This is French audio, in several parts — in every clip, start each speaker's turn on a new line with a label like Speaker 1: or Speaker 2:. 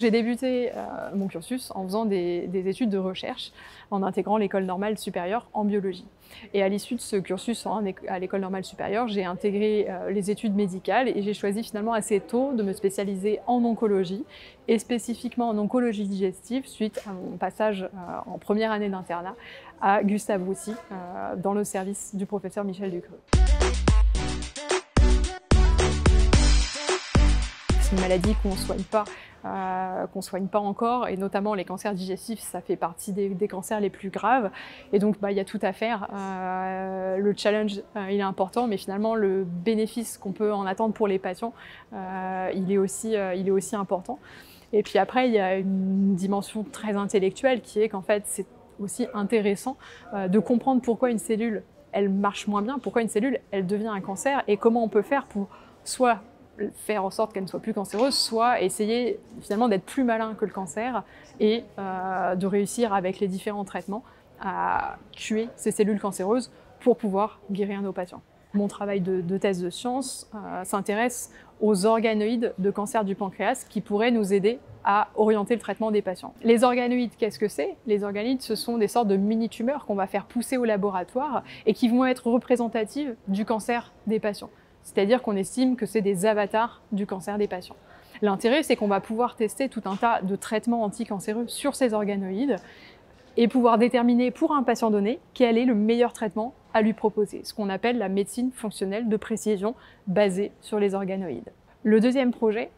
Speaker 1: J'ai débuté mon cursus en faisant des études de recherche, en intégrant l'École normale supérieure en biologie. Et à l'issue de ce cursus à l'École normale supérieure, j'ai intégré les études médicales et j'ai choisi finalement assez tôt de me spécialiser en oncologie, et spécifiquement en oncologie digestive, suite à mon passage en première année d'internat à Gustave Roussy, dans le service du professeur Michel Ducreux. C'est une maladie qu'on ne soigne pas encore, et notamment les cancers digestifs, ça fait partie des cancers les plus graves. Et donc il y a tout à faire. Le challenge il est important, mais finalement le bénéfice qu'on peut en attendre pour les patients, il est aussi important. Et puis après, il y a une dimension très intellectuelle qui est qu'en fait c'est aussi intéressant de comprendre pourquoi une cellule elle marche moins bien, pourquoi une cellule elle devient un cancer, et comment on peut faire pour soit faire en sorte qu'elle ne soit plus cancéreuse, soit essayer finalement d'être plus malin que le cancer et de réussir avec les différents traitements à tuer ces cellules cancéreuses pour pouvoir guérir nos patients. Mon travail de thèse de science s'intéresse aux organoïdes de cancer du pancréas qui pourraient nous aider à orienter le traitement des patients. Les organoïdes, qu'est-ce que c'est? Les organoïdes, ce sont des sortes de mini-tumeurs qu'on va faire pousser au laboratoire et qui vont être représentatives du cancer des patients. C'est-à-dire qu'on estime que c'est des avatars du cancer des patients. L'intérêt, c'est qu'on va pouvoir tester tout un tas de traitements anticancéreux sur ces organoïdes et pouvoir déterminer pour un patient donné quel est le meilleur traitement à lui proposer, ce qu'on appelle la médecine fonctionnelle de précision basée sur les organoïdes. Le deuxième projet,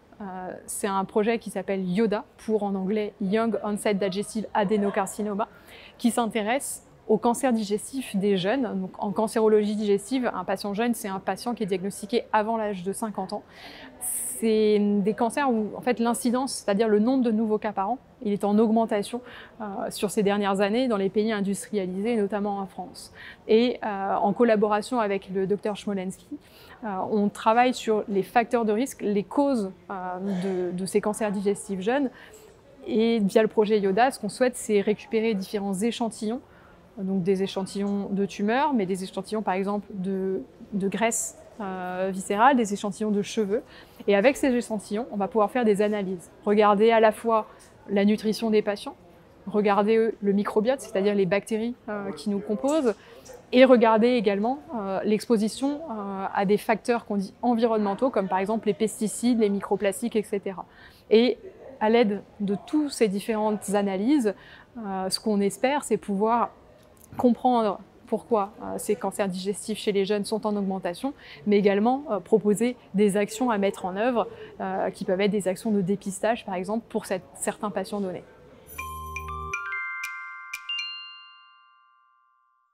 Speaker 1: c'est un projet qui s'appelle YODA, pour en anglais Young Onset Digestive Adenocarcinoma, qui s'intéresse au cancer digestif des jeunes. Donc, en cancérologie digestive, un patient jeune, c'est un patient qui est diagnostiqué avant l'âge de 50 ans. C'est des cancers où en fait, l'incidence, c'est-à-dire le nombre de nouveaux cas par an, il est en augmentation sur ces dernières années dans les pays industrialisés, notamment en France. Et en collaboration avec le docteur Smolensky, on travaille sur les facteurs de risque, les causes de ces cancers digestifs jeunes. Et via le projet YODA, ce qu'on souhaite, c'est récupérer différents échantillons, donc des échantillons de tumeurs, mais des échantillons par exemple de graisse viscérale, des échantillons de cheveux. Et avec ces échantillons, on va pouvoir faire des analyses. Regarder à la fois la nutrition des patients, regarder le microbiote, c'est-à-dire les bactéries qui nous composent, et regarder également l'exposition à des facteurs qu'on dit environnementaux, comme par exemple les pesticides, les microplastiques, etc. Et à l'aide de toutes ces différentes analyses, ce qu'on espère, c'est pouvoir comprendre pourquoi ces cancers digestifs chez les jeunes sont en augmentation, mais également proposer des actions à mettre en œuvre qui peuvent être des actions de dépistage, par exemple, pour certains patients donnés.